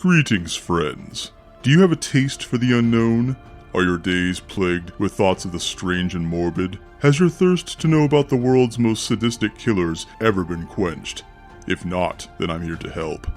Greetings, friends. Do you have a taste for the unknown? Are your days plagued with thoughts of the strange and morbid? Has your thirst to know about the world's most sadistic killers ever been quenched? If not, then I'm here to help.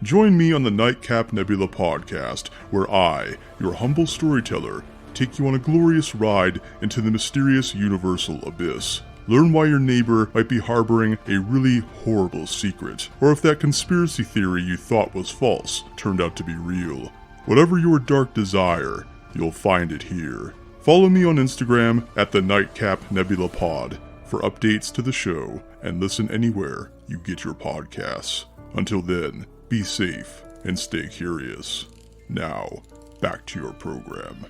Join me on the Nightcap Nebula podcast, where I, your humble storyteller, take you on a glorious ride into the mysterious universal abyss. Learn why your neighbor might be harboring a really horrible secret, or if that conspiracy theory you thought was false turned out to be real. Whatever your dark desire, you'll find it here. Follow me on Instagram at the Nightcap Nebula Pod for updates to the show, and listen anywhere you get your podcasts. Until then, be safe and stay curious. Now, back to your program.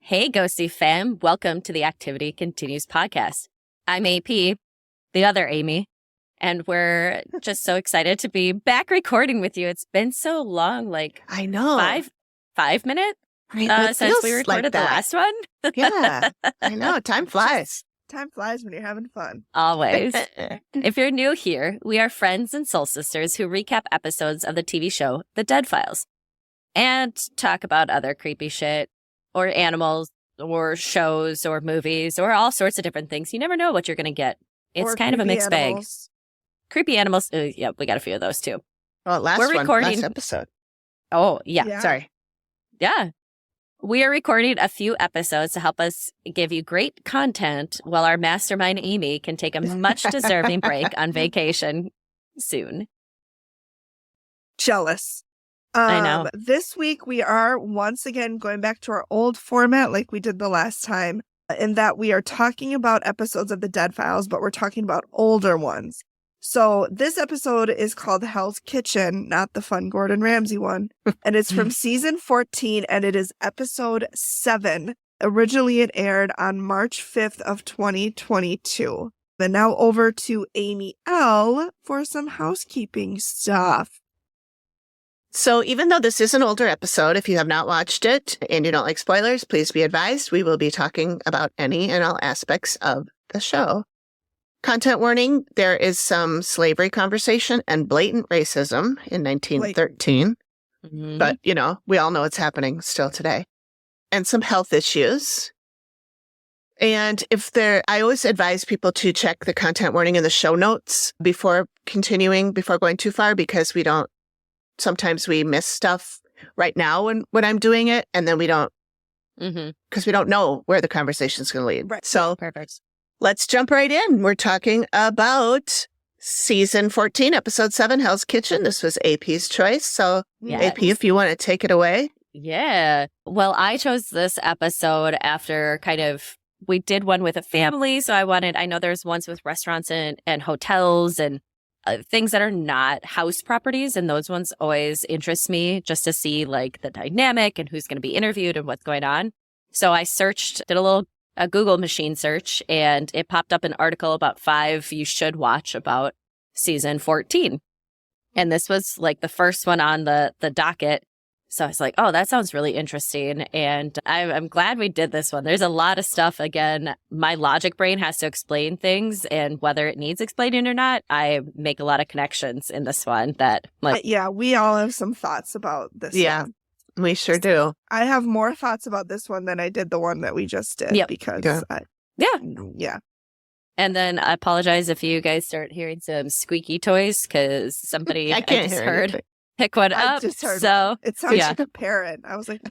Hey, Ghosty fam. Welcome to the Activity Continues podcast. I'm AP, the other Amy, and we're just so excited to be back recording with you. It's been so long, like I know, 5 minutes since we recorded the last one. Yeah, I know. Time flies. Time flies when you're having fun. Always. If you're new here, we are friends and soul sisters who recap episodes of the TV show The Dead Files and talk about other creepy shit. Or animals, or shows, or movies, or all sorts of different things. You never know what you're going to get. It's kind of a mixed bag. Creepy animals. Yeah, we got a few of those too. Oh, last episode. Oh, yeah. Sorry. Yeah. We are recording a few episodes to help us give you great content while our mastermind Amy can take a much deserving break on vacation soon. Jealous. I know. This week we are once again going back to our old format like we did the last time, in that we are talking about episodes of the Dead Files, but we're talking about older ones. So this episode is called Hell's Kitchen, not the fun Gordon Ramsay one. And it's from season 14, and it is episode 7. Originally it aired on March 5th of 2022. And now over to Amy L. for some housekeeping stuff. So even though this is an older episode, if you have not watched it and you don't like spoilers, please be advised we will be talking about any and all aspects of the show. Content warning, there is some slavery conversation and blatant racism in 1913. Mm-hmm. But, we all know it's happening still today. And some health issues. And I always advise people to check the content warning in the show notes before going too far, because sometimes we miss stuff right now when I'm doing it, and then we don't, because we don't know where the conversation is going to lead. Right. So Perfect. Let's jump right in. We're talking about season 14, episode 7, Hell's Kitchen. This was AP's choice. So Yes. AP, if you want to take it away. Yeah. Well, I chose this episode after we did one with a family. So I know there's ones with restaurants and hotels and things that are not house properties, and those ones always interest me just to see like the dynamic and who's going to be interviewed and what's going on. So I did a Google machine search, and it popped up an article about 5 you should watch about season 14. And this was like the first one on the docket. So I was like, oh, that sounds really interesting. And I'm glad we did this one. There's a lot of stuff. Again, my logic brain has to explain things, and whether it needs explaining or not, I make a lot of connections in this one that Yeah, we all have some thoughts about this one. We sure do. I have more thoughts about this one than I did the one that we just did. Yep. Because Yeah. And then I apologize if you guys start hearing some squeaky toys, because somebody I just heard pick one I up. just heard So it sounds like a parrot. I was like,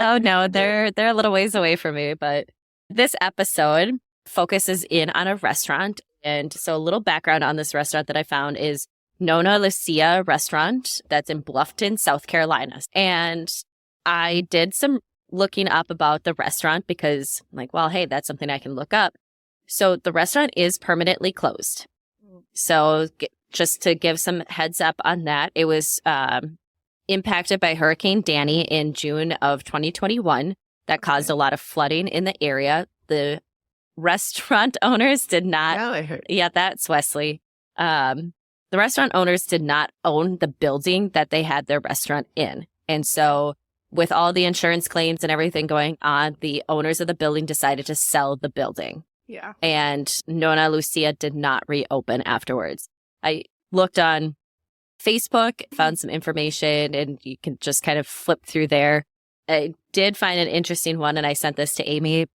oh no, they're a little ways away from me. But this episode focuses in on a restaurant. And so a little background on this restaurant that I found is Nona Lucia restaurant that's in Bluffton, South Carolina. And I did some looking up about the restaurant because I'm like, well, hey, that's something I can look up. So the restaurant is permanently closed. So just to give some heads up on that, it was impacted by Hurricane Danny in June of 2021 that caused a lot of flooding in the area. The restaurant owners did not. Now I heard. Yeah, that's Wesley. The restaurant owners did not own the building that they had their restaurant in. And so with all the insurance claims and everything going on, the owners of the building decided to sell the building. Yeah. And Nona Lucia did not reopen afterwards. I looked on Facebook, found some information, and you can just kind of flip through there. I did find an interesting one, and I sent this to Amy.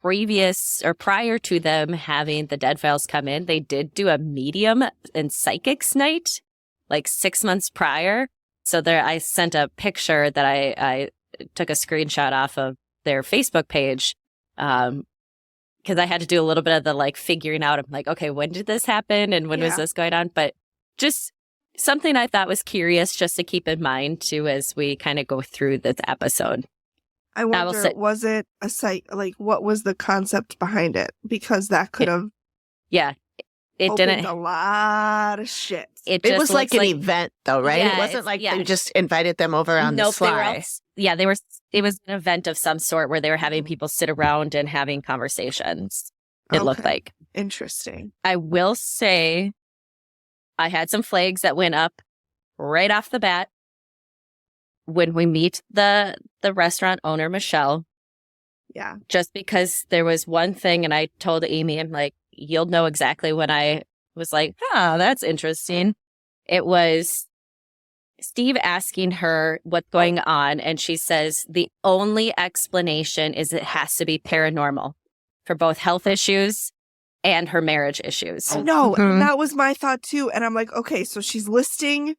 Prior to them having the Dead Files come in, they did do a medium and psychics night like 6 months prior. So there, I sent a picture that I took a screenshot off of their Facebook page because I had to do a little bit of the like figuring out. I'm like, okay, when did this happen and when was this going on? But just something I thought was curious just to keep in mind too as we kind of go through this episode. I wonder, was it a site? Like, what was the concept behind it? Because that could have, it didn't a lot of shit. It was like an event, though, right? Yeah, it wasn't like they just invited them over on the sly. They were. It was an event of some sort where they were having people sit around and having conversations. It looked like interesting. I will say, I had some flags that went up right off the bat. When we meet the restaurant owner, Michelle. Yeah. Just because there was one thing, and I told Amy, I'm like, you'll know exactly when I was like, that's interesting. It was Steve asking her what's going on, and she says the only explanation is it has to be paranormal for both health issues and her marriage issues. No, that was my thought too. And I'm like, okay, so she's listing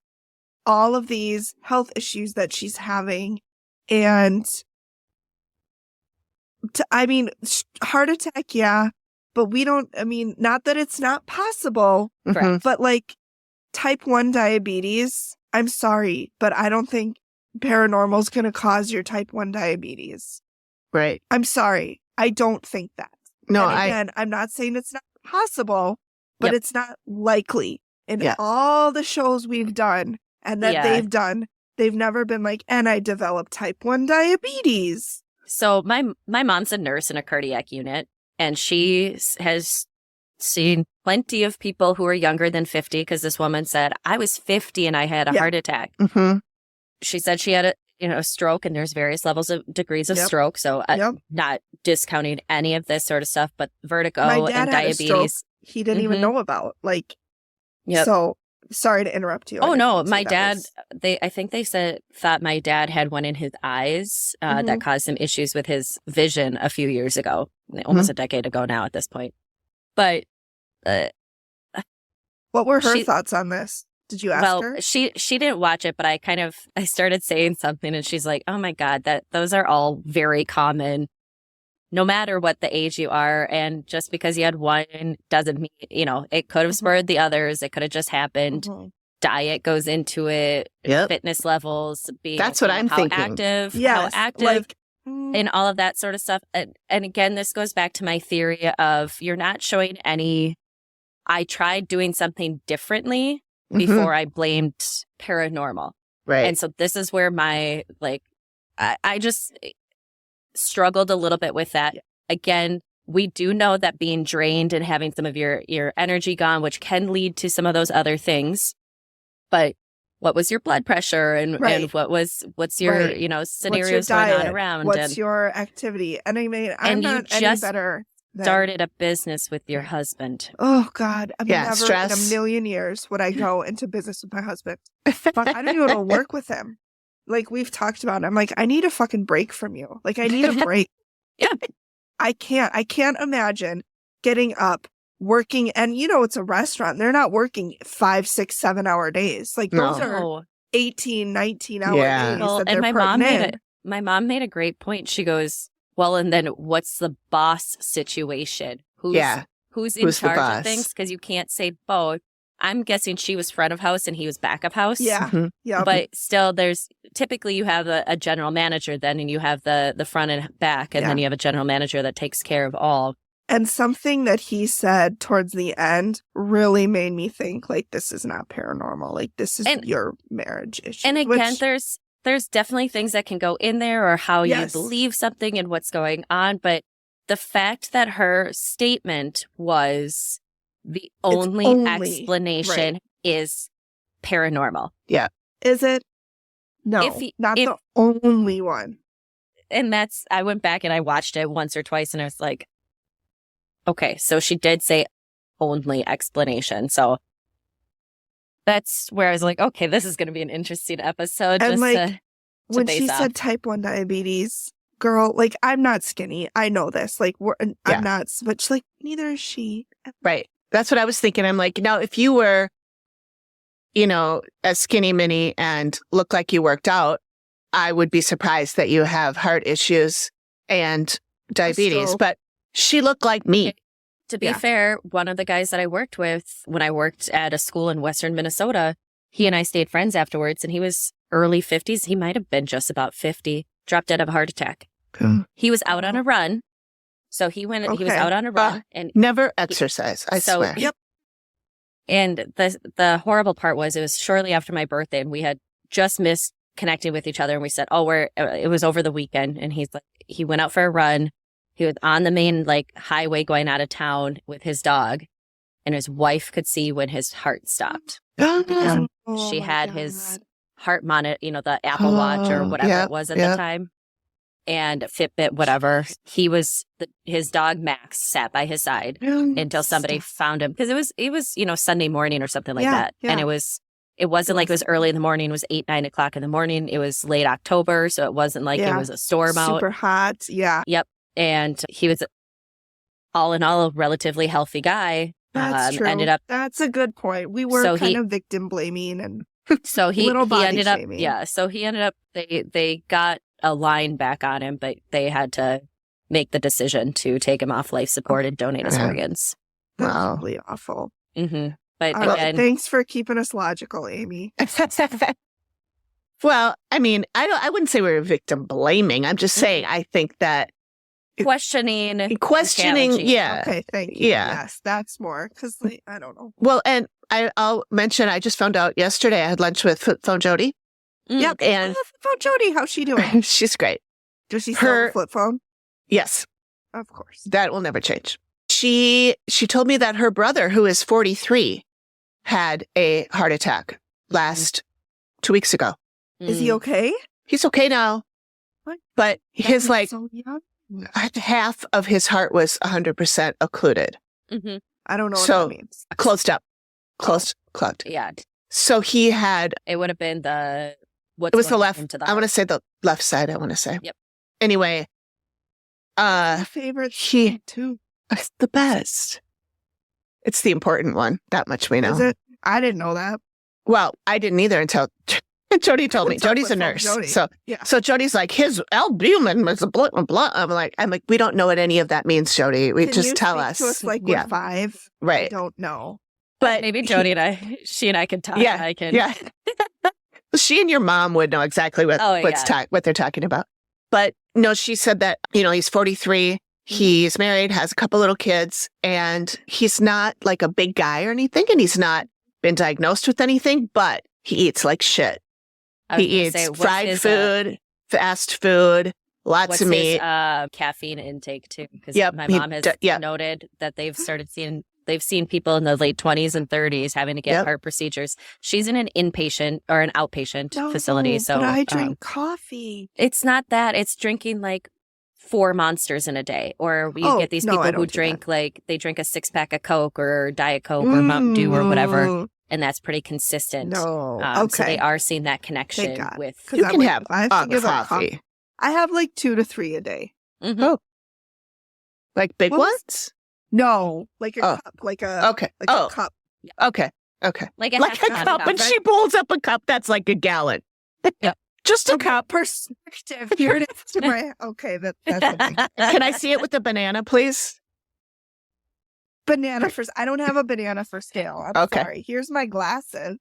all of these health issues that she's having. And heart attack, yeah. But not that it's not possible, but like type 1 diabetes, I'm sorry, but I don't think paranormal is going to cause your type 1 diabetes. Right. I'm sorry. I don't think that. No, I'm not saying it's not possible, but it's not likely. In all the shows we've done, and that they've never been like, and I developed type 1 diabetes. So my mom's a nurse in a cardiac unit, and she has seen plenty of people who are younger than 50, because this woman said, I was 50 and I had a heart attack. Mm-hmm. She said she had a stroke, and there's various levels of degrees of stroke. So not discounting any of this sort of stuff, but vertigo and diabetes. He didn't even know about. So sorry to interrupt you. Oh, no. My dad, I think they thought my dad had one in his eyes that caused some issues with his vision a few years ago, almost a decade ago now at this point. But what were her thoughts on this? Did you ask her? She didn't watch it, but I started saying something, and she's like, oh my God, those are all very common, no matter what the age you are. And just because you had one doesn't mean, it could have spurred the others. It could have just happened. Diet goes into it, fitness levels, that's what I'm thinking. How active, and all of that sort of stuff. And again, this goes back to my theory of you're not showing any, I tried doing something differently before I blamed paranormal. Right. And so this is where my, I just struggled a little bit with that. Again, we do know that being drained and having some of your energy gone, which can lead to some of those other things. But what was your blood pressure and what's your, scenarios going on around? What's your activity? And I'm not any better. Started a business with your husband. Oh, God. Never stress. in a million years would I go into business with my husband. But I don't even want to work with him. Like we've talked about, I'm like, I need a fucking break from you. Like I need a break. I can't imagine getting up, working, and it's a restaurant. They're not working 5, 6, 7 hour days. Like those are 18, 19 hour days. Well, that and they're my mom made a great point. She goes, well, and then what's the boss situation? Who's in charge of things? Because you can't say both. I'm guessing she was front of house and he was back of house. Yeah. Yeah. But still, typically you have a general manager then, and you have the front and back, and then you have a general manager that takes care of all. And something that he said towards the end really made me think, like, this is not paranormal. Like, this is your marriage issue. And again, there's definitely things that can go in there, or how you Yes. believe something and what's going on. But the fact that her statement was the only explanation is paranormal. Yeah. Is it? No, not the only one. And I went back and I watched it once or twice, and I was like, okay, so she did say only explanation. So that's where I was like, okay, this is going to be an interesting episode. And just like, to when base she off. said type 1 diabetes, girl, like, I'm not skinny. I know this. Like, I'm not, but she's like, neither is she. Right. That's what I was thinking. I'm like, now, if you were, a skinny mini and looked like you worked out, I would be surprised that you have heart issues and diabetes. But she looked like me. To be fair, one of the guys that I worked with when I worked at a school in Western Minnesota, he and I stayed friends afterwards, and he was early 50s. He might have been just about 50, dropped dead of a heart attack. He was out on a run. So he was out on a run. And never exercise, I swear. Yep. And the horrible part was, it was shortly after my birthday, and we had just missed connecting with each other, and we said, it was over the weekend. And he went out for a run. He was on the main highway going out of town with his dog, and his wife could see when his heart stopped. Because she had his heart monitor, the Apple Watch or whatever it was at the time, and Fitbit, whatever. His dog Max sat by his side until somebody found him, because it was Sunday morning or something like that, and it wasn't like it was early in the morning. It was 8, 9 o'clock in the morning. It was late October, so it wasn't like it was a storm out. Super hot. Yeah. Yep. And he was, all in all, a relatively healthy guy. That's true. That's a good point. We were kind of victim blaming, and so he ended up, shaming. So he ended up, they got a line back on him, but they had to make the decision to take him off life support and donate his organs. That's really awful. Mm-hmm. But again, thanks for keeping us logical, Amy. Well, I mean, I wouldn't say we're victim blaming. I'm just saying, I think that questioning, yeah. Okay, thank you. Yeah. Yes, that's more, because I don't know. Well, and I'll mention, I just found out yesterday, I had lunch with Flip Phone Jody. Yep. And Flip Phone Jody, how's she doing? She's great. Does she still have a flip phone? Yes. Of course. That will never change. She told me that her brother, who is 43, had a heart attack 2 weeks ago. Is he okay? He's okay now. What? But his so young. half of his heart was 100% occluded. Mm-hmm. I don't know what that means. Closed up. Clogged. Yeah. So he had... It would have been it was the left. I want to say the left side, I want to say. Yep. Anyway. My favorite too. It's the best. It's the important one. That much we know. Is it? I didn't know that. Well, I didn't either until Jody told me. Jody's a nurse. So Jody's like, his albumin was a blah, blah, blah. I'm like, we don't know what any of that means, Jody. Can just you tell speak us. To us like we're 5. Right. I don't know. But maybe Jody and she and I can talk. Yeah. I can. Yeah. She and your mom would know exactly what they're talking about. But no, she said that, he's 43. He's married, has a couple little kids, and he's not like a big guy or anything, and he's not been diagnosed with anything, but he eats like shit. He eats fried food, fast food, lots of meat. His, caffeine intake too, because my mom has noted that they've seen people in the late 20s and 30s having to get heart procedures. She's in an inpatient or an outpatient facility. So but I drink coffee. It's not that. It's drinking like 4 Monsters in a day. Or you get these people who drink they drink a 6-pack of Coke or Diet Coke or Mountain Dew or whatever. And that's pretty consistent. No. So they are seeing that connection with... You can have coffee. I have like 2 to 3 a day. Mm-hmm. Oh. Like big ones? No, like a cup, a cup. Okay. Like a cup. When she pulls up a cup, that's like a gallon. Yeah. Just a cup. Perspective. Here it is. Okay, that's a thing. Can I see it with the banana, please? Banana for... I don't have a banana for scale. I'm sorry. Here's my glasses.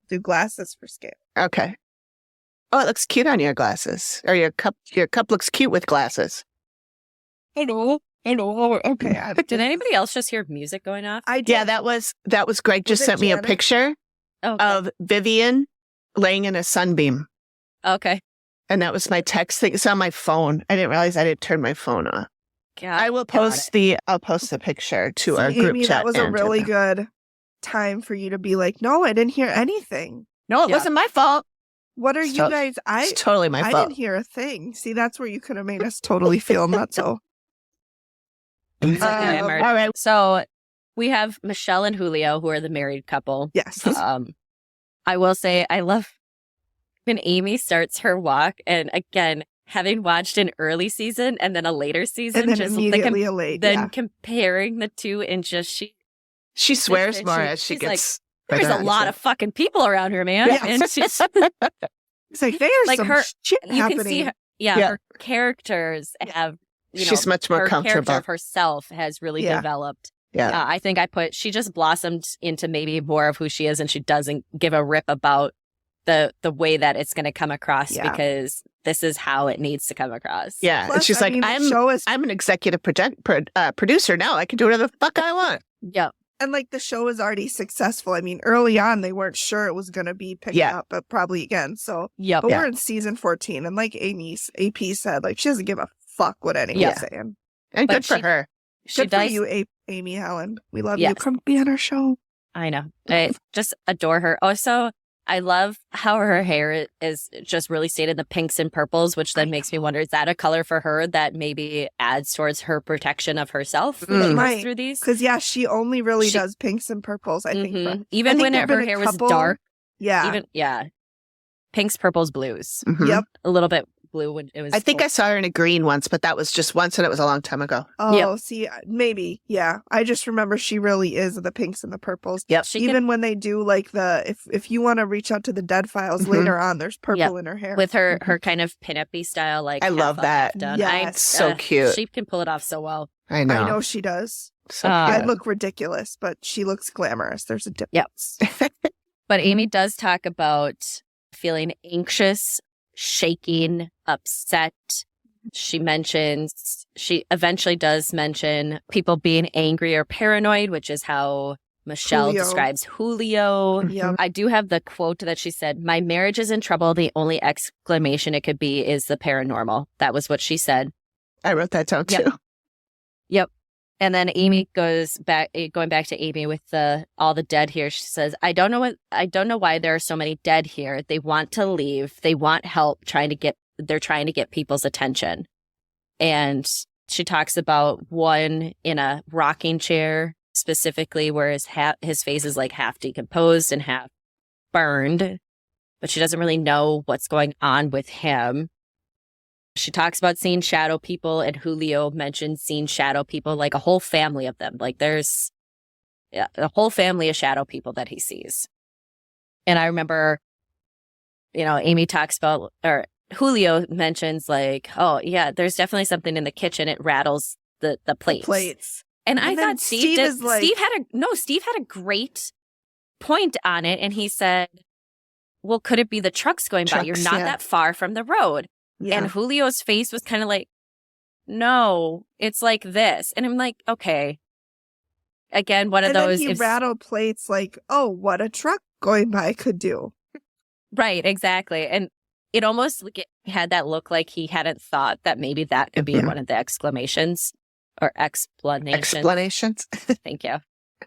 Do glasses for scale. Okay. Oh, it looks cute on your glasses. Or your cup looks cute with glasses. I know. I know. Okay. Did anybody else just hear music going off? I did. Yeah, that was Greg just it sent me a Janet? picture Okay. of Vivian laying in a sunbeam. Okay. And that was my text thing. It's on my phone. I didn't realize I didn't turn my phone off. I will post I'll post the picture to our group Amy, chat. that was a and really to the- good time for you to be like, no, I didn't hear anything. No, it Yeah. wasn't my fault. What are It's you to- guys? It's totally my I fault. didn't hear a thing. See, that's where you could have made us totally feel nutso. Enamored. all right. So we have Michelle and Julio, who are the married couple. Yes. I will say I love when Amy starts her walk, and again, having watched an early season and then a later season, And then just immediately a late. then Yeah. comparing the two, and just She swears and more she- as she she's gets. there's further a on. lot of fucking people around here, man. Yeah. And she's It's like there's like some her- shit you happening. can see her, Yeah. her characters have She's much more her character comfortable. of herself has really Yeah. developed. Yeah. I think she just blossomed into maybe more of who she is, and she doesn't give a rip about the way that it's going to come across Yeah. because this is how it needs to come across. Yeah. Plus, and she's I like, mean, the show is I'm an executive producer now. I can do whatever the fuck I want. Yeah. and like the show is already successful. I mean, early on they weren't sure it was going to be picked Yeah. up, but probably again. So, Yep. but Yeah. we're in season 14, and like AP said, like she doesn't give a fuck what anyone's Yeah. saying. And But good for she- her. She Good for does. you, Amy Helen. We love you. Yes. Come be on our show. I know. I just adore her. Also, I love how her hair is just really stated the pinks and purples, which then makes me wonder, is that a color for her that maybe adds towards her protection of herself when she goes Right. through these? Because yeah, she only really She- does pinks and purples. I think. Mhm. for- Even I think when there've her been a hair couple- was dark, Yeah. pinks, purples, blues, Mhm. Yep. a little bit blue when it was. I think I saw her in a green once, but that was just once and it was a long time ago. Oh, Yep. see, maybe. Yeah. I just remember she really is the pinks and the purples. Yep. She Even can, when they do like if you want to reach out to the Dead Files Mhm. later on, there's purple Yep. in her hair. with her kind of pinup-y style, like I half love up, that. half done. Yes. So cute. She can pull it off so well. I know. I know she does. So Uh, I cute. look ridiculous, but she looks glamorous. There's a Yep. difference. But Amy does talk about feeling anxious, shaking, upset. She eventually does mention people being angry or paranoid, which is how Michelle Julio. describes Julio. Yep. I do have the quote that she said, "My marriage is in trouble. The only exclamation it could be is the paranormal." That was what she said. I wrote that down Yep. too. And then Amy going back to Amy with all the dead here. She says, I don't know why there are so many dead here. They want to leave. They want help they're trying to get people's attention. And she talks about one in a rocking chair specifically where his face is like half decomposed and half burned, but she doesn't really know what's going on with him. She talks about seeing shadow people, and Julio mentions seeing shadow people, like a whole family of them. Like there's a whole family of shadow people that he sees. And I remember, Amy talks about, or Julio mentions like, oh yeah, there's definitely something in the kitchen. It rattles the plates. Plates. And I And then thought Steve is like- Steve had a great point on it. And he said, well, could it be the trucks going by? You're Trucks, not yeah. that far from the road. Yeah. And Julio's face was kind of like, no, it's like this. And I'm like, okay. Again, one of And those. then he rattled plates like, oh, what a truck going by could do. Right, exactly. And it almost had that look like he hadn't thought that maybe that could be Yeah. one of the exclamations or explanations. Explanations. Thank you.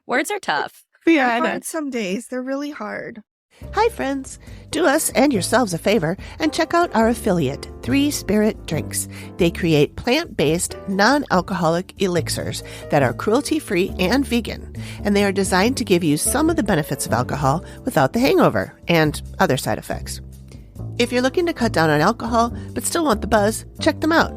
Words are tough. Yeah, They're I know. hard some days. They're really hard. Hi, friends. Do us and yourselves a favor and check out our affiliate, 3 Spirit Drinks. They create plant-based, non-alcoholic elixirs that are cruelty-free and vegan, and they are designed to give you some of the benefits of alcohol without the hangover and other side effects. If you're looking to cut down on alcohol but still want the buzz, check them out.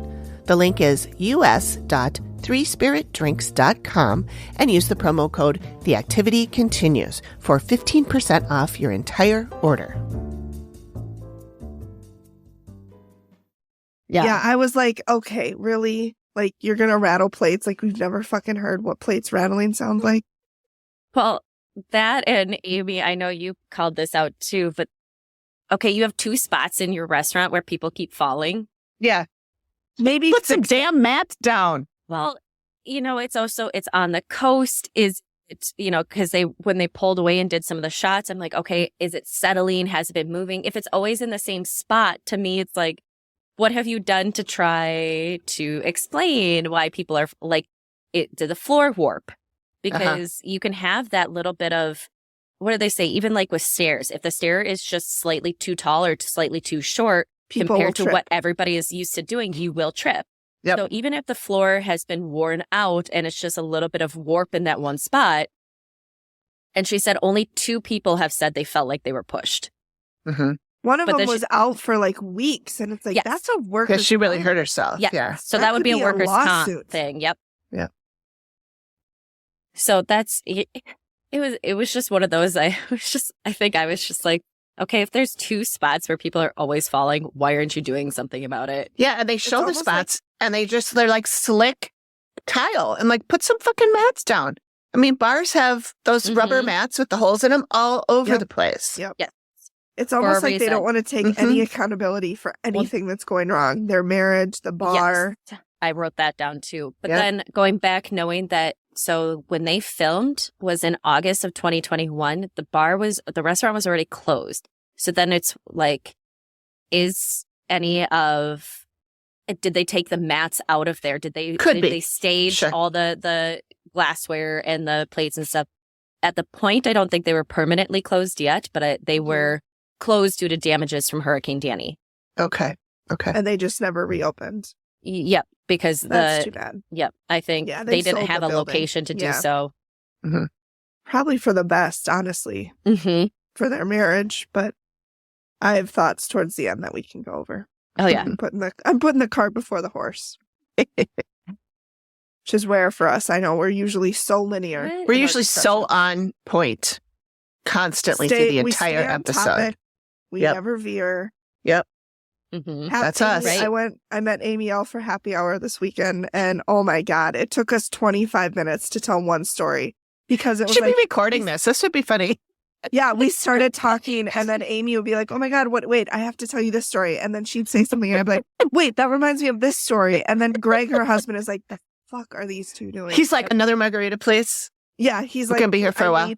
The link is us.3spiritdrinks.com and use the promo code TheActivityContinues for 15% off your entire order. Yeah. I was like, okay, really? Like, you're going to rattle plates like we've never fucking heard what plates rattling sounds like? Well, that and Amy, I know you called this out too, but okay, you have 2 spots in your restaurant where people keep falling. Yeah. Maybe Put some damn mats down. Well, it's also, it's on the coast. It's, because when they pulled away and did some of the shots, I'm like, okay, is it settling? Has it been moving? If it's always in the same spot, to me, it's like, what have you done to try to explain why people are like, did the floor warp? Because you can have that little bit of, what do they say? Even like with stairs, if the stair is just slightly too tall or slightly too short compared to what everybody is used to doing, you will trip. Yep. So even if the floor has been worn out and it's just a little bit of warp in that one spot, and she said only 2 people have said they felt like they were pushed. Mm-hmm. One of them was out for like weeks, and it's like, that's a worker's because she really hurt herself. Yeah. So that would be a worker's comp thing. Yep. Yeah. So that's it. It was just one of those. I think I was just like, okay, if there's 2 spots where people are always falling, why aren't you doing something about it? Yeah, and they show the spots, and they're like slick tile, and like put some fucking mats down. I mean, bars have those rubber mats with the holes in them all over the place. Yep. Yes. It's almost like they don't want to take any accountability for anything that's going wrong. Their marriage, the bar. Yes. I wrote that down too. But then going back, knowing that, so when they filmed was in August of 2021, the restaurant was already closed. So then it's like, did they take the mats out of there? Did they stage all the glassware and the plates and stuff? At the point, I don't think they were permanently closed yet, but they were closed due to damages from Hurricane Danny. Okay. And they just never reopened. Yep, because that's too bad. Yep, I think they didn't have a location to do so. Mm-hmm. Probably for the best, honestly, for their marriage. But I have thoughts towards the end that we can go over. Oh yeah, I'm putting the cart before the horse, which is rare for us. I know we're usually so linear. We're usually so on point, constantly through the entire episode. Topic. We never veer. Yep. That's us. Right? I met Amy L for happy hour this weekend, and oh my God, it took us 25 minutes to tell one story because it was should be recording this. This would be funny. Yeah, we started talking, and then Amy would be like, "Oh my God, wait, I have to tell you this story," and then she'd say something, and I'd be like, "Wait, that reminds me of this story," and then Greg, her husband, is like, "The fuck are these 2 doing?" He's like, "Another margarita, please." Yeah, he's like, "Gonna be here for a while.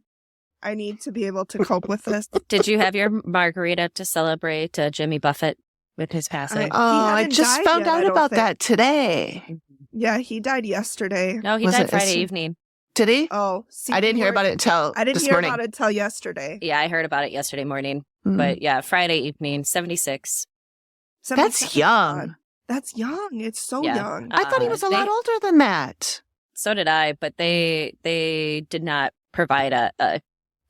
I need to be able to cope with this." Did you have your margarita to celebrate Jimmy Buffett with his passing? I just found out about that today. Yeah, he died yesterday. No, he died Friday evening. Did he? Oh, see, I didn't hear about it until this morning. About it until yesterday. Yeah, I heard about it yesterday morning. But yeah, Friday evening, 76. That's young. That's young. It's so young. I thought he was a lot older than that. So did I, but they did not provide a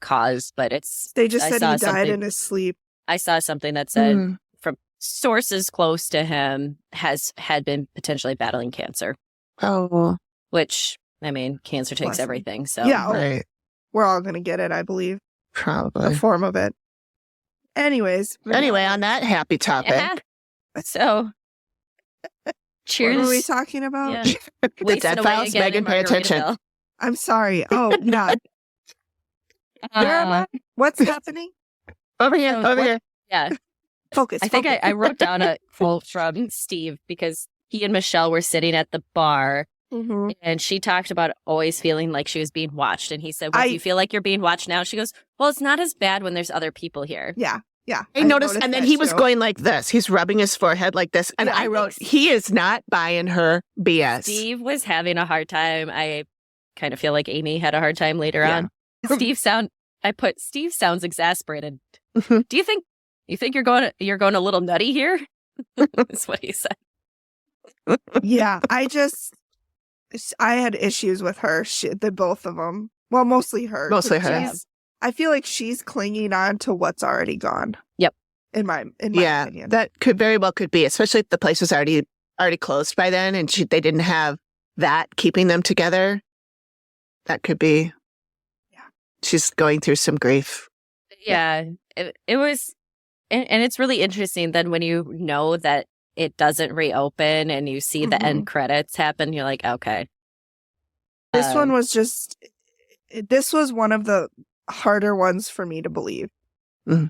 cause, but they just said he died in his sleep. I saw something that said from sources close to him had been potentially battling cancer. Oh. Which, I mean, cancer takes everything. So yeah, right. We're all going to get it, I believe. Probably. A form of it. Anyways. Anyway, on that happy topic. Yeah. So, cheers. What were we talking about? Yeah. The Dead Files. Megan, pay attention. I'm sorry. Oh, God. Where am I? What's happening? Over here. Yeah. Focus. I think I wrote down a quote from Steve because he and Michelle were sitting at the bar and she talked about always feeling like she was being watched. And he said, well, do you feel like you're being watched now? She goes, well, it's not as bad when there's other people here. Yeah. Yeah. I noticed. And then he was going like this. He's rubbing his forehead like this. And I wrote, he is not buying her BS. Steve was having a hard time. I kind of feel like Amy had a hard time later on. Steve sounds exasperated. Do you think you're going a little nutty here? That's what he said. Yeah, I had issues with her. The both of them. Well, mostly her. Mostly her. I feel like she's clinging on to what's already gone. Yep. In my opinion. That could very well be, especially if the place was already closed by then and they didn't have that keeping them together. That could be. Yeah. She's going through some grief. Yeah. It was, and it's really interesting then when you know that it doesn't reopen and you see the end credits happen, you're like, okay. This one was one of the harder ones for me to believe.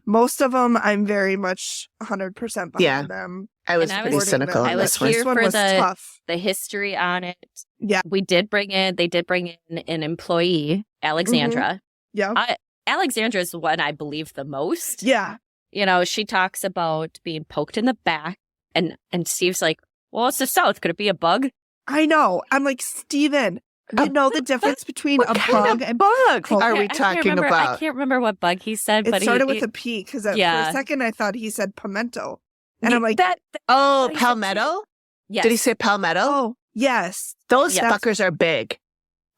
Most of them, I'm very much 100% behind Yeah. them. I was And I pretty was- cynical I on was this one. here This one for was tough. the history on it. Yeah. They did bring in an employee, Alexandra. Yeah. Alexandra is the one I believe the most. Yeah. You know, she talks about being poked in the back, and Steve's like, well, it's the South. Could it be a bug? I know. I'm like, Steven, you know the difference between What a kind bug of and bug are I we can't talking remember- I about? can't remember what bug he said, it but started he, with a P because for Yeah. a second I thought he said pimento. And I'm like, Oh, He said palmetto? yes. Did he say palmetto? oh, yes. Those Yes. fuckers are big.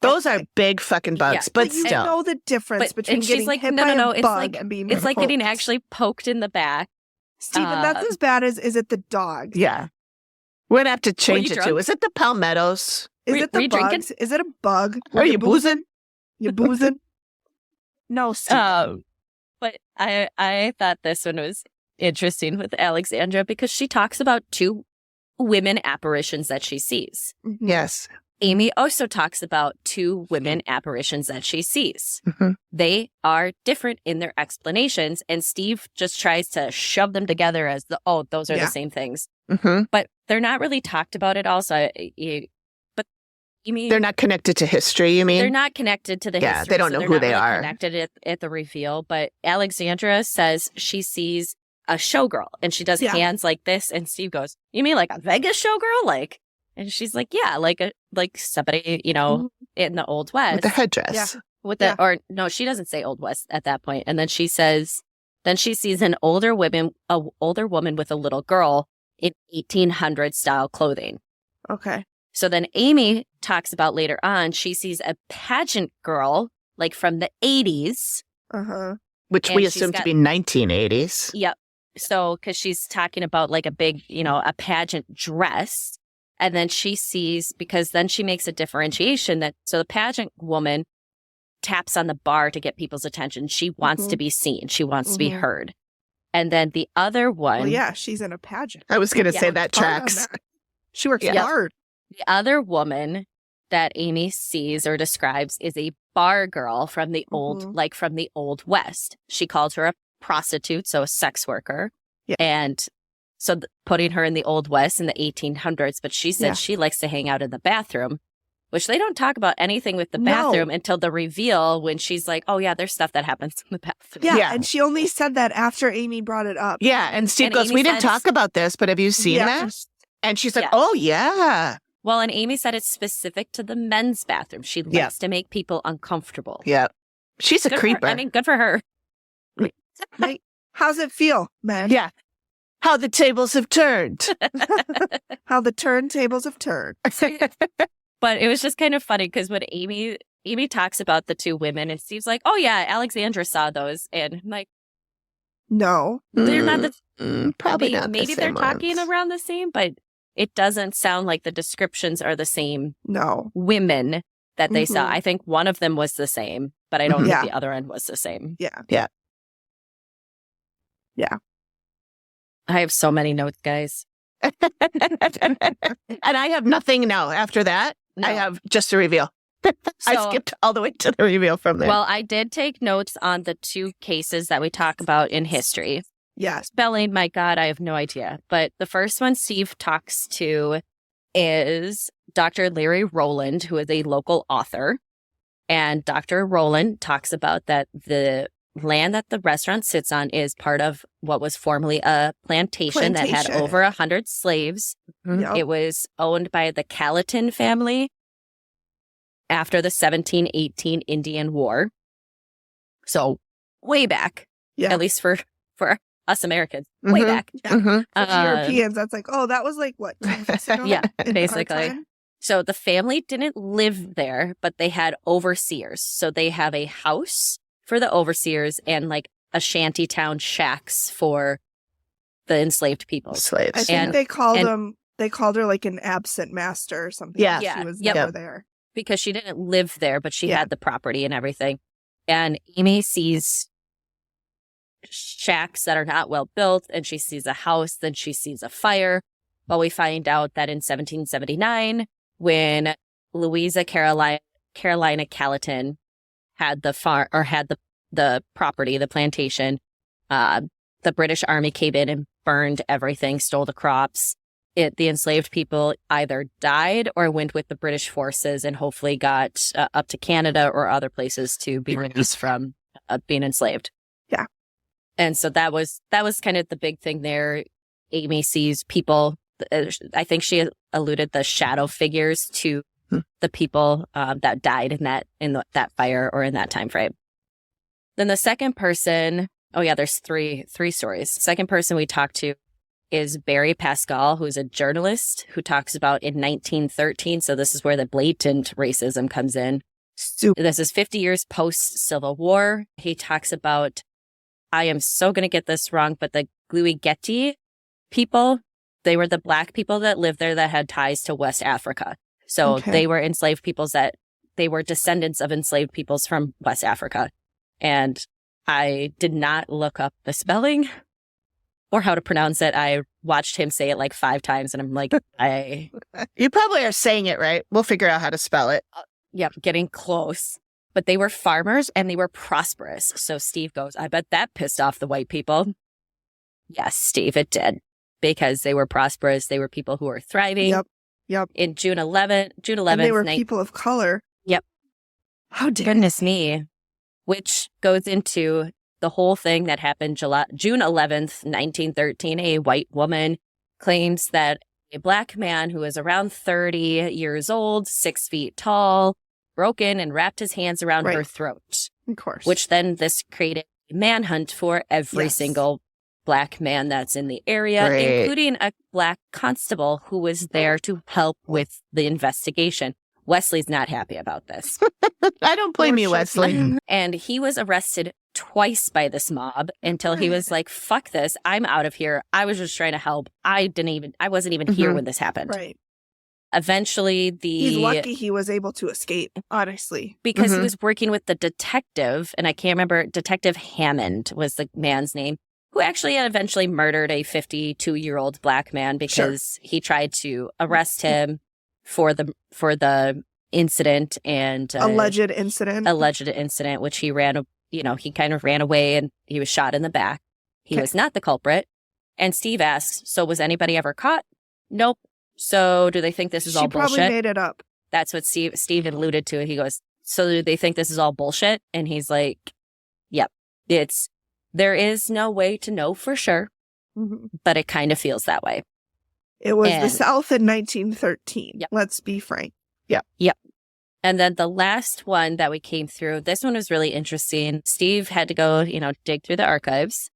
Those are Okay. big fucking bugs, Yeah. but you still. know the difference But- between and she's getting like, hit no, by no, a it's bug like- and being It's like getting poked. actually poked in the back. Steven, that's as bad as is it the dogs? Yeah. We're going to have to change you it to, drunk? is it the palmettos? Is Were- it were the you drinking? bugs? Is it a bug? Are you boozing? You boozing? No, Steven. But I thought this one was interesting with Alexandra because she talks about two women apparitions that she sees. Mhm. Yes. Amy also talks about two women apparitions that she sees. Mhm. They are different in their explanations, and Steve just tries to shove them together as those are Yeah. the same things. hmm But they're not really talked about at all. So, but Amy, They're not connected to history, you mean? they're not connected to the Yeah, history. they don't so know they're who not they really are. Connected at the reveal, but Alexandra says she sees a showgirl, and she does Yeah. hands like this, and Steve goes, "You mean like a Vegas showgirl?" Like, and she's like, "Yeah, like somebody in the Old West With the headdress. Yeah. with Yeah. or no, she doesn't say Old West at that point, and then she says, then she sees an older woman with a little girl in 1800 style clothing." Okay. So then Amy talks about later on, she sees a pageant girl, like from the 80s. Uh-huh. Which And we she's assume to got- be 1980s. Yep. So, because she's talking about like a big, a pageant dress. And then she sees, because then she makes a differentiation so the pageant woman taps on the bar to get people's attention. She wants to be seen. She wants to be Mhm. heard. And then the other one, Well, yeah, she's in a pageant. I was going to Yeah. say that Hard on tracks. that. She works Yeah. hard. the other woman that Amy sees or describes is a bar girl from the from the Old West. She calls her a prostitute, so a sex worker. Yeah. And so putting her in the Old West in the 1800s, but she said Yeah. she likes to hang out in the bathroom, which they don't talk about anything with the No. bathroom until the reveal when she's like, oh yeah, there's stuff that happens in the bathroom. Yeah, Yeah. and she only said that after Amy brought it up. Yeah, and Steve And goes, Amy we didn't says- talk about this, but have you seen Yeah. that? And she's like, Yeah. oh, yeah. Well, and Amy said it's specific to the men's bathroom. She likes Yeah. to make people uncomfortable. Yeah. She's a Good for her. creeper. I mean, good for her. Like, how's it feel, man? yeah. How the tables have turned. How the turntables have turned. But it was just kind of funny because when Amy talks about the two women, and Steve's like, "Oh yeah, Alexandra saw those," and I'm like, No. they're not the Probably maybe, not. maybe the they're same talking ones. around the same, but it doesn't sound like the descriptions are the same No. women that they saw. Mhm. I think one of them was the same, but I don't Yeah. think the other one was the same. Yeah. I have so many notes, guys. And I have nothing now after that. No. I have just a reveal. I So- skipped all the way to the reveal from there. Well, I did take notes on the two cases that we talk about in history. Yes. Spelling, my God, I have no idea. But the first one Steve talks to is Dr. Larry Rowland, who is a local author. And Dr. Rowland talks about that the land that the restaurant sits on is part of what was formerly a plantation that had Plantation. over 100 slaves. Yep. It was owned by the Gallatin family after the 1718 Indian War. So way back, Yeah. at least for us Americans, way Mhm. back. Mhm. For Europeans, that's like, oh, that was like what? 10 years ago Yeah, in our basically. time? So the family didn't live there, but they had overseers. So they have a house for the overseers and like a shanty town shacks for the enslaved people. I Slaves. think And- they called her like an absent master or something. Yeah. She Yeah. was Yep. never there. Because she didn't live there, but she Yeah. had the property and everything. And Amy sees shacks that are not well built, and she sees a house, then she sees a fire. Well, we find out that in 1779, when Louisa Carolina Gallatin had the farm or had the property, the plantation, The British Army came in and burned everything, stole the crops. The enslaved people either died or went with the British forces and hopefully got up to Canada or other places to be released from being enslaved. Yeah. And so that was kind of the big thing there. Amy sees people, I think she alluded the shadow figures to the people that died in that fire or in that time frame. Then the second person, there's three stories. The second person we talked to is Barry Pascal, who's a journalist who talks about in 1913. So this is where the blatant racism comes in. This is 50 years post-Civil War. He talks about, I am so going to get this wrong, but the Gluigeti people, they were the black people that lived there that had ties to West Africa. So they were enslaved peoples they were descendants of enslaved peoples from West Africa. And I did not look up the spelling or how to pronounce it. I watched him say it like 5 times and I'm like, You probably are saying it right. We'll figure out how to spell it. Yep, getting close. But they were farmers and they were prosperous. So Steve goes, I bet that pissed off the white people. Yes, Steve, it did. Because they were prosperous. They were people who were thriving. Yep. In June 11th. And they were people of color. Yep. How dare Goodness me. Which goes into the whole thing that happened June 11th, 1913. A white woman claims that a black man who was around 30 years old, 6 feet tall, broke in and wrapped his hands around her throat. Of course. Which then this created a manhunt for every single black man that's in the area, including a black constable who was there to help with the investigation. Wesley's not happy about this. I don't blame you, Wesley. And he was arrested twice by this mob until he was like, fuck this. I'm out of here. I was just trying to help. I wasn't even here when this happened. Right. Eventually, he's lucky he was able to escape, honestly. Because he was working with the detective, and I can't remember, Detective Hammond was the man's name, who actually eventually murdered a 52-year-old black man because he tried to arrest him for the incident and alleged incident, which he kind of ran away and he was shot in the back. He was not the culprit. And Steve asks, so was anybody ever caught? Nope. So do they think this is all bullshit? She probably made it up. That's what Steve alluded to. He goes, so do they think this is all bullshit? And he's like, yep, there is no way to know for sure, but it kind of feels that way. It was the South in 1913. Yep. Let's be frank. Yep. And then the last one that we came through, this one was really interesting. Steve had to go, dig through the archives.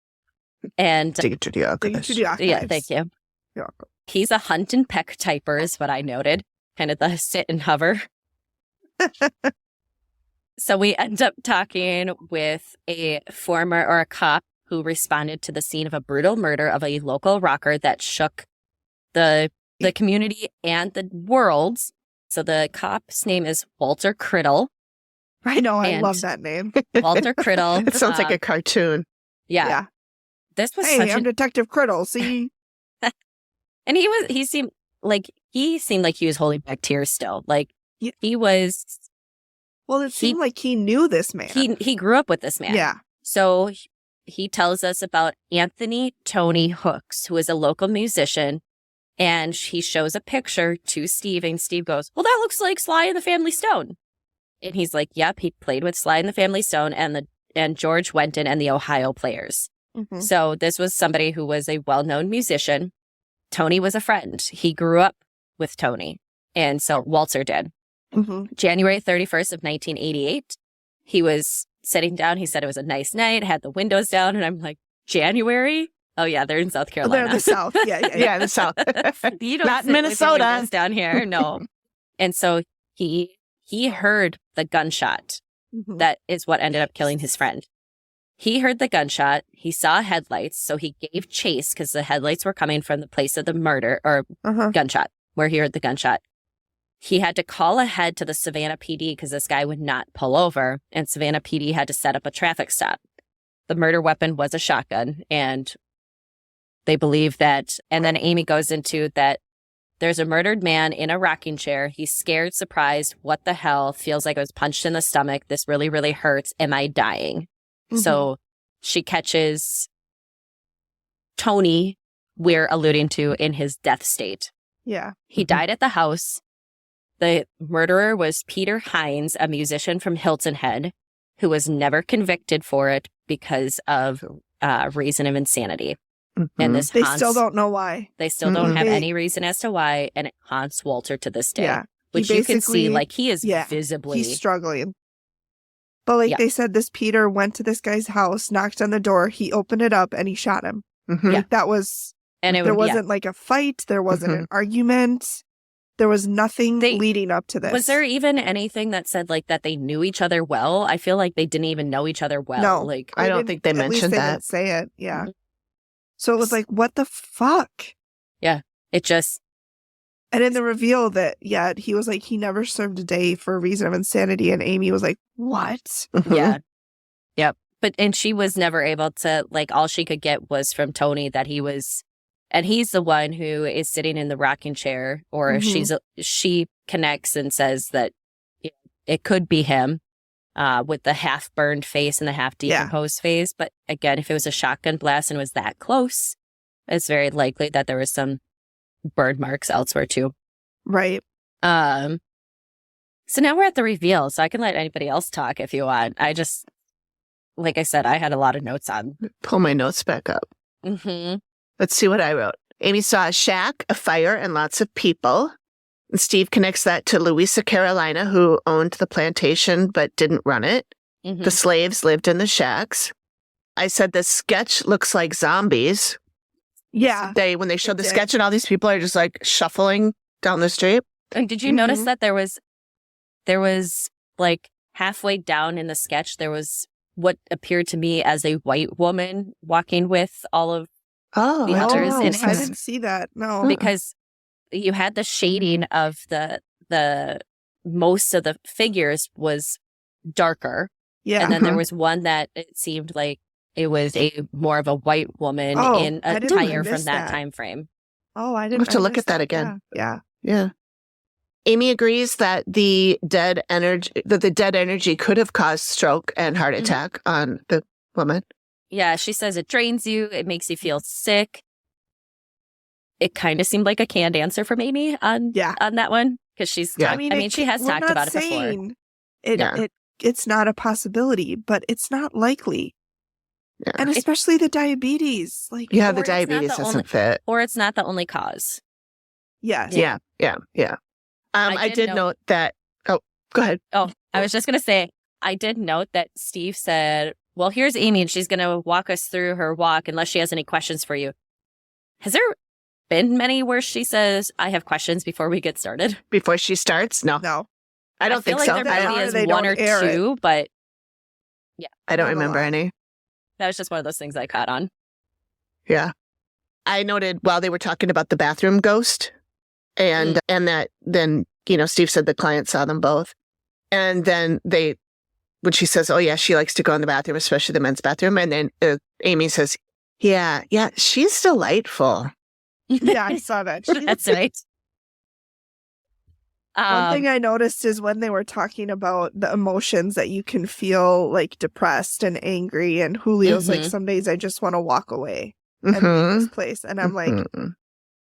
And dig through the archives. Yeah, thank you. You're welcome. He's a hunt and peck typer is what I noted. Kind of the sit and hover. So we end up talking with a cop who responded to the scene of a brutal murder of a local rocker that shook the community and the world. So the cop's name is Walter Criddle. I know, I love that name. Walter Criddle. It sounds like a cartoon. Yeah. This was I'm Detective Criddle, see? And he seemed like he was holding back tears still. Like he was. Well, it seemed like he knew this man. He grew up with this man. Yeah. So he tells us about Anthony Tony Hooks, who is a local musician. And he shows a picture to Steve, and Steve goes, well, that looks like Sly and the Family Stone. And he's like, yep, he played with Sly and the Family Stone and George Wenton and the Ohio Players. So this was somebody who was a well-known musician. Tony was a friend. He grew up with Tony. And so Walter did. January 31st of 1988, he was sitting down. He said it was a nice night, had the windows down. And I'm like, January? Oh, yeah, they're in South Carolina. They're in the South. Yeah, the South. You don't Not sit with Minnesota. the windows down here. No. And so he heard the gunshot. That is what ended up killing his friend. He heard the gunshot. He saw headlights. So he gave chase because the headlights were coming from the place of the murder or gunshot, where he heard the gunshot. He had to call ahead to the Savannah PD because this guy would not pull over. And Savannah PD had to set up a traffic stop. The murder weapon was a shotgun. And they believe that. And then Amy goes into that there's a murdered man in a rocking chair. He's scared, surprised. What the hell? Feels like I was punched in the stomach. This really, really hurts. Am I dying? So she catches Tony we're alluding to in his death state. Yeah. He died at the house. The murderer was Peter Hines, a musician from Hilton Head, who was never convicted for it because of reason of insanity. And this They haunts, still don't know why. They still don't have They- any reason as to why, and it haunts Walter to this day. Yeah. Which He you can see, basically- like, he is yeah, visibly... He's struggling. But like Yeah. they said, this Peter went to this guy's house, knocked on the door, he opened it up, and he shot him. Mhm. Yeah. Like, that was... and it There would, wasn't like a fight. There wasn't Mhm. an argument. There was nothing They- leading up to this. Was there even anything that said, like, that they knew each other well? I feel like they didn't even know each other well. No. Like, I don't didn't- think they at least mentioned they that. didn't say it. Yeah. Mhm. So it was like, what the fuck? it just... And in the reveal that, yeah, he was like, he never served a day for a reason of insanity. And Amy was like, what? Mhm. Yeah. Yep. And she was never able to, like, all she could get was from Tony that he was, and he's the one who is sitting in the rocking chair, or Mhm. she connects and says that it could be him with the half burned face and the half decomposed face. But again, if it was a shotgun blast and was that close, it's very likely that there was some burn marks elsewhere too. Right. So now we're at the reveal, so I can let anybody else talk if you want. I just, like I said, I had a lot of notes on. Pull my notes back up. Mm-hmm. Let's see what I wrote. Amy saw a shack, a fire, and lots of people. And Steve connects that to Louisa Carolina, who owned the plantation but didn't run it. Mm-hmm. The slaves lived in the shacks. I said the sketch looks like zombies. Yeah. When they showed It the did. sketch and all these people are just like shuffling down the street. And did you notice Mhm. that there was like halfway down in the sketch, there was what appeared to me as a white woman walking with all of, Oh, The I others didn't in notice it. I that. didn't see that. No. because you had the shading of the most of the figures was darker. Yeah. And then there was one that it seemed like it was a more of a white woman Oh, in I didn't attire from miss that that. time frame. Oh, I I'll didn't have to I look missed at that again. Yeah. Yeah. Amy agrees that the dead energy could have caused stroke and heart Mhm. attack on the woman. Yeah, she says it drains you, it makes you feel sick. It kind of seemed like a canned answer from Amy on Yeah. that one because she's. Yeah. I mean, she has we're talked not about it before. saying It, Yeah. it's not a possibility, but it's not likely. Yeah. And especially the diabetes. Like, Yeah, Or the it's not diabetes the doesn't only- fit. Or it's not the only cause. yes. Yeah. I did note that. Oh, go ahead. Oh, I was just going to say, I did note that Steve said, well, here's Amy and she's going to walk us through her walk unless she has any questions for you. Has there been many where she says, I have questions before we get started? Before she starts, no, No. I don't feel think like so. there I maybe don't, is They one don't or air it. two, but I don't Not a remember lot. any. that was just one of those things I caught on. Yeah. I noted while they were talking about the bathroom ghost and that then, Steve said the client saw them both. And then when she says, oh yeah, she likes to go in the bathroom, especially the men's bathroom. And then Amy says, yeah, she's delightful. Yeah, I saw that. That's right. One thing I noticed is when they were talking about the emotions that you can feel like depressed and angry, and Julio's like, Mhm. some days I just want to walk away and leave Mhm. this place. And I'm like, Mhm.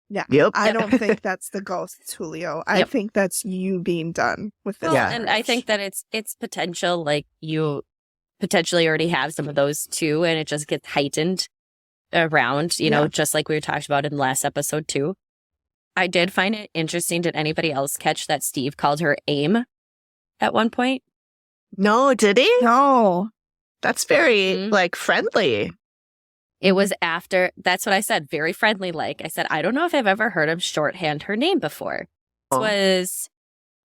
yeah, Yep. I don't think that's the ghost, it's Julio. I Yep. think that's you being done with this. Well, Yeah. and I think that it's potential, like you potentially already have some of those too, and it just gets heightened around, Yeah. just like we were talking about in the last episode too. I did find it interesting. Did anybody else catch that Steve called her AIM at one point? No, did he? No. That's very Mhm. friendly. It was after, that's what I said, very friendly like. I said, I don't know if I've ever heard him shorthand her name before. Oh.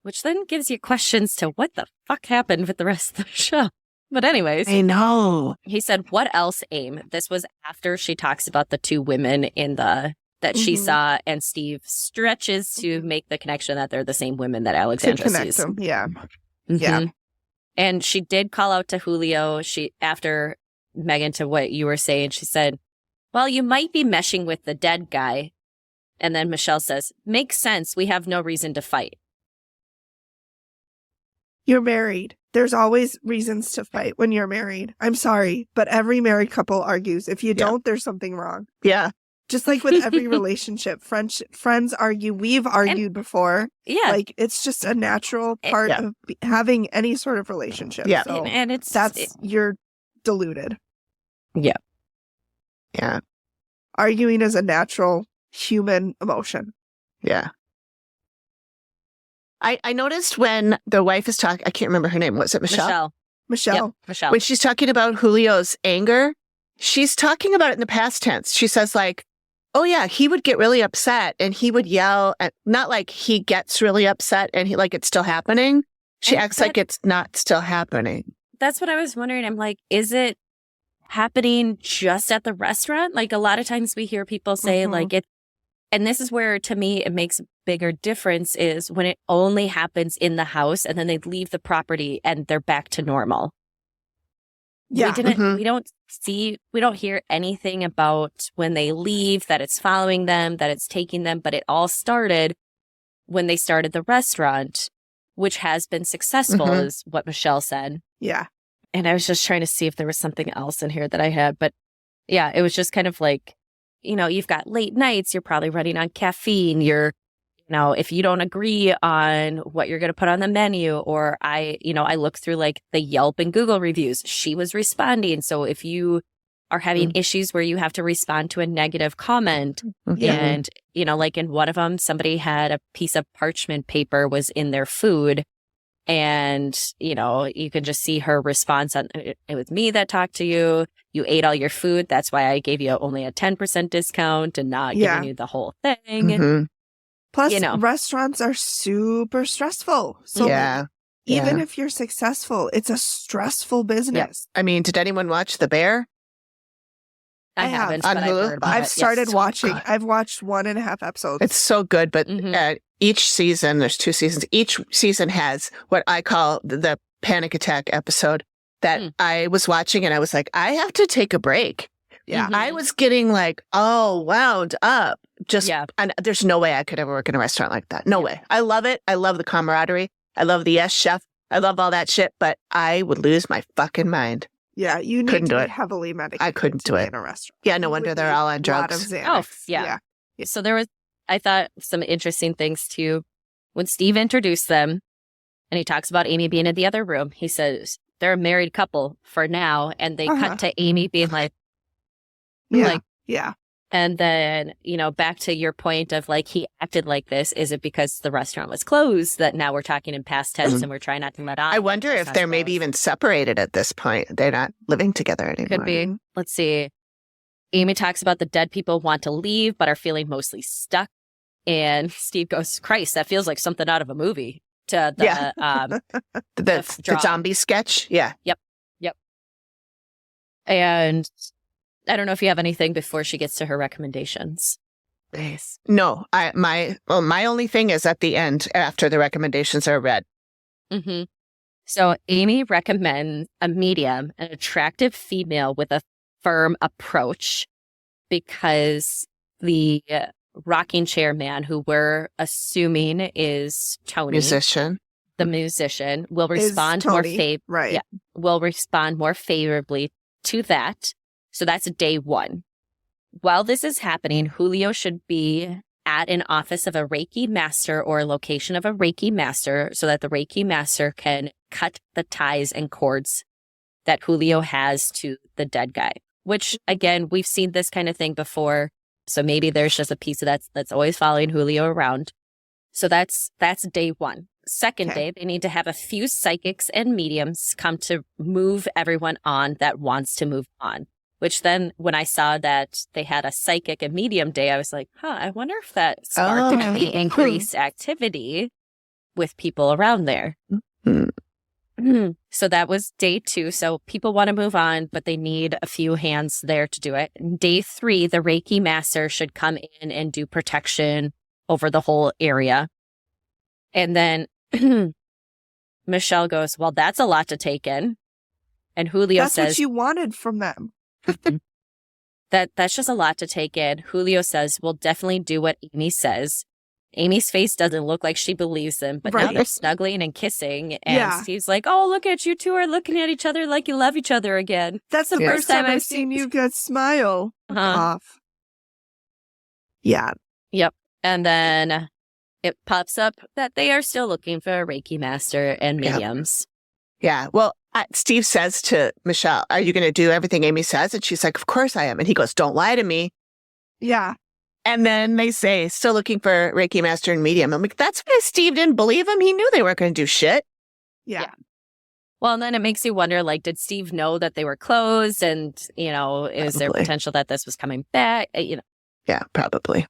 Which then gives you questions to what the fuck happened with the rest of the show. But anyways, I know. he said, what else, AIM? This was after she talks about the two women that she Mhm. saw, and Steve stretches to make the connection that they're the same women that To Alexandra connect sees. them. Yeah. Yeah. Mhm. And she did call out to Julio. After Megan, to what you were saying, she said, well, you might be meshing with the dead guy. And then Michelle says, makes sense. We have no reason to fight. You're married. There's always reasons to fight when you're married. I'm sorry, but every married couple argues. If you don't, there's something wrong. Yeah. Just like with every relationship, friends argue. We've argued before. Yeah. Like, it's just a natural part of having any sort of relationship. Yeah. So and you're deluded. Yeah. Yeah. Arguing is a natural human emotion. Yeah. I noticed when the wife is talking, I can't remember her name. Was it Michelle? Michelle. Yep, Michelle. When she's talking about Julio's anger, she's talking about it in the past tense. She says like, oh yeah, he would get really upset and he would yell at, not like he gets really upset and he like it's still happening. She acts like it's not still happening. That's what I was wondering. I'm like, is it happening just at the restaurant? Like a lot of times we hear people say like it, and this is where to me it makes a bigger difference is when it only happens in the house and then they leave the property and they're back to normal. Yeah. We don't hear anything about when they leave, that it's following them, that it's taking them, but it all started when they started the restaurant, which has been successful, is what Michelle said. Yeah. And I was just trying to see if there was something else in here that I had. But yeah, it was just kind of like, you know, you've got late nights, you're probably running on caffeine, if you don't agree on what you're going to put on the menu, or I look through like the Yelp and Google reviews, she was responding. So if you are having issues where you have to respond to a negative comment and, like in one of them, somebody had a piece of parchment paper was in their food. And, you can just see her response on it was me that talked to you. You ate all your food. That's why I gave you only a 10% discount and not giving you the whole thing. Plus, restaurants are super stressful. So even if you're successful, it's a stressful business. I mean, did anyone watch The Bear? I haven't. On But Hulu? I've started watching. God. I've watched 1.5 episodes. It's so good, but each season, there's 2 seasons. Each season has what I call the panic attack episode that I was watching and I was like, I have to take a break. Yeah. I was getting like, wound up. And there's no way I could ever work in a restaurant like that. No way. I love it. I love the camaraderie. I love the yes chef. I love all that shit, but I would lose my fucking mind. Yeah, you need couldn't to do be it. heavily medicated. I couldn't do it in a restaurant. Yeah, no wonder they're all on drugs. A lot of Xanax. Yeah. So there was, I thought, some interesting things too. When Steve introduced them and he talks about Amy being in the other room, he says they're a married couple for now. And they cut to Amy being like, and then, back to your point of like, he acted like this. Is it because the restaurant was closed that now we're talking in past tense and we're trying not to let on? I wonder if they're maybe even separated at this point. They're not living together anymore. Could be. Let's see. Amy talks about the dead people want to leave, but are feeling mostly stuck. And Steve goes, Christ, that feels like something out of a movie. To the, the zombie sketch. Yeah. Yep. And I don't know if you have anything before she gets to her recommendations. No, my only thing is at the end after the recommendations are read. So Amy recommends a medium, an attractive female with a firm approach, because the rocking chair man, who we're assuming is Tony, the musician, will respond will respond more favorably to that. So that's day 1. While this is happening, Julio should be at an office of a Reiki master or a location of a Reiki master so that the Reiki master can cut the ties and cords that Julio has to the dead guy, which, again, we've seen this kind of thing before. So maybe there's just a piece of that's always following Julio around. So that's day 1. Second day, they need to have a few psychics and mediums come to move everyone on that wants to move on. Which then, when I saw that they had a psychic and medium day, I was like, I wonder if that sparked any increased activity with people around there. So that was day 2. So people want to move on, but they need a few hands there to do it. Day 3, the Reiki master should come in and do protection over the whole area. And then Michelle goes, well, that's a lot to take in. And Julio says, that's what you wanted from them. That's just a lot to take in. Julio says, we'll definitely do what Amy says. Amy's face doesn't look like she believes him, but now Right. they're snuggling and kissing. And Yeah. Steve's like, oh, look at you two are looking at each other like you love each other again. That's the Yeah. first time I've seen you guys smile. Uh-huh. Off. Yeah. Yep. And then it pops up that they are still looking for a Reiki master and Yep. mediums. Yeah. Well, Steve says to Michelle, are you going to do everything Amy says? And she's like, of course I am. And he goes, don't lie to me. Yeah. And then they say, still looking for Reiki master and medium. I'm like, that's why Steve didn't believe him. He knew they weren't going to do shit. Yeah. Well, and then it makes you wonder, like, did Steve know that they were closed? And, you know, is there Probably. potential that this was coming back? You know, Yeah, probably.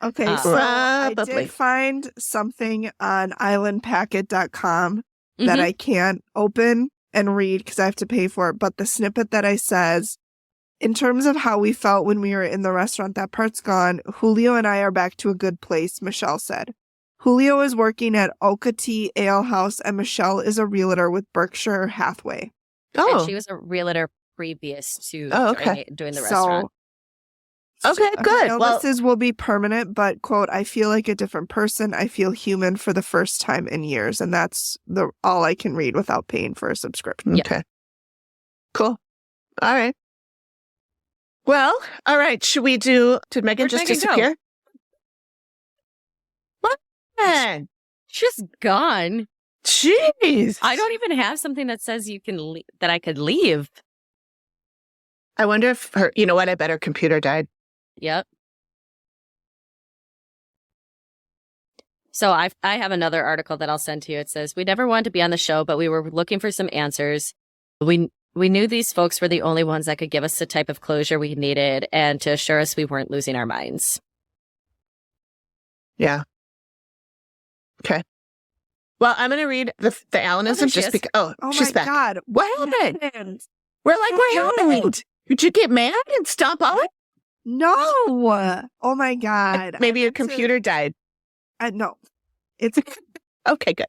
Okay. So I Probably. did find something on islandpacket.com that Mhm. I can't open and read because I have to pay for it. But the snippet that I says, in terms of how we felt when we were in the restaurant, that part's gone. Julio and I are back to a good place, Michelle said. Julio is working at Oka Tea Ale House, and Michelle is a realtor with Berkshire Hathaway. Oh, And she was a realtor previous to Oh, okay. doing the restaurant. okay, good. Her Well, illnesses will be permanent, but quote, I feel like a different person. I feel human for the first time in years. And that's all I can read without paying for a subscription. Yeah. okay. Cool. All right. Well, all right. Should we do, did Megan Where'd just Megan go? disappear? What? She's gone. Jeez. I don't even have something that says you can that I could leave. I wonder if her, you know what? I bet her computer died. Yep. So I have another article that I'll send to you. It says, we never wanted to be on the show, but we were looking for some answers. We knew these folks were the only ones that could give us the type of closure we needed and to assure us we weren't losing our minds. Yeah. Okay. Well, I'm going to read the there Alanism she just is. because. Oh, Oh she's my back. God. What happened? happened? We're like, what What happened? happened? Did you get mad and stomp on it? No. Oh my God. Maybe I your went to- computer died. No. It's Okay, good.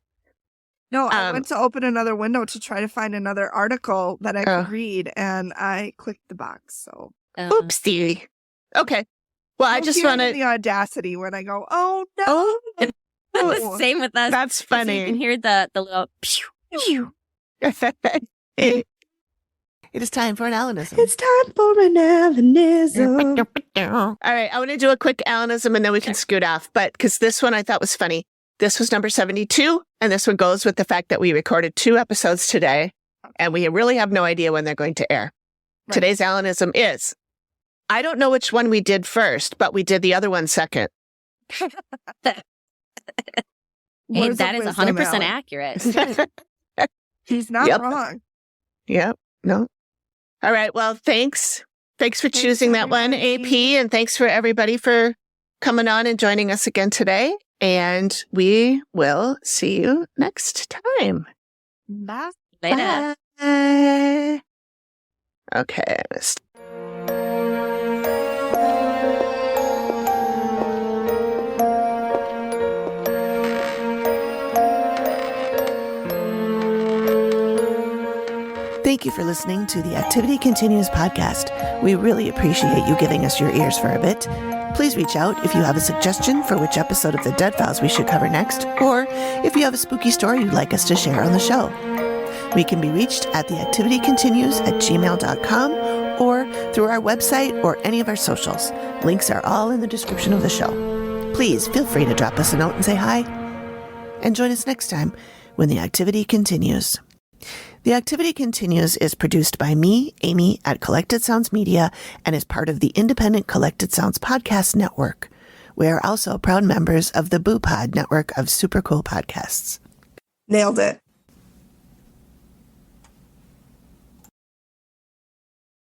no, I Um, went to open another window to try to find another article that I Oh. could read, and I clicked the box. So Oopsie. Okay. Well, I You'll just hear want it in to. the audacity when I go, oh no. Oh, Same with us. that's So you can funny. hear the little pew, pew. It is time for an Alanism. It's time for an Alanism. All right, I want to do a quick Alanism and then we can scoot off. But because this one I thought was funny. This was number 72, and this one goes with the fact that we recorded 2 episodes today, and we really have no idea when they're going to air. Right. Today's Alanism is, I don't know which one we did first, but we did the other one second. Hey, Words that of is wisdom, 100% Alan. accurate. He's not Yep. wrong. Yep. No. All right. Well, thanks. Thanks for Thanks, choosing that one, everybody. AP. And thanks for everybody for coming on and joining us again today. And we will see you next time. Bye. Later. Bye. Okay. Thank you for listening to the Activity Continues podcast. We really appreciate you giving us your ears for a bit. Please reach out if you have a suggestion for which episode of the Dead Files we should cover next, or if you have a spooky story you'd like us to share on the show. We can be reached at theactivitycontinues@gmail.com or through our website or any of our socials. Links are all in the description of the show. Please feel free to drop us a note and say hi. And join us next time when the activity continues. The Activity Continues is produced by me, Amy, at Collected Sounds Media, and is part of the independent Collected Sounds podcast network. We are also proud members of the Boo Pod network of super cool podcasts. Nailed it.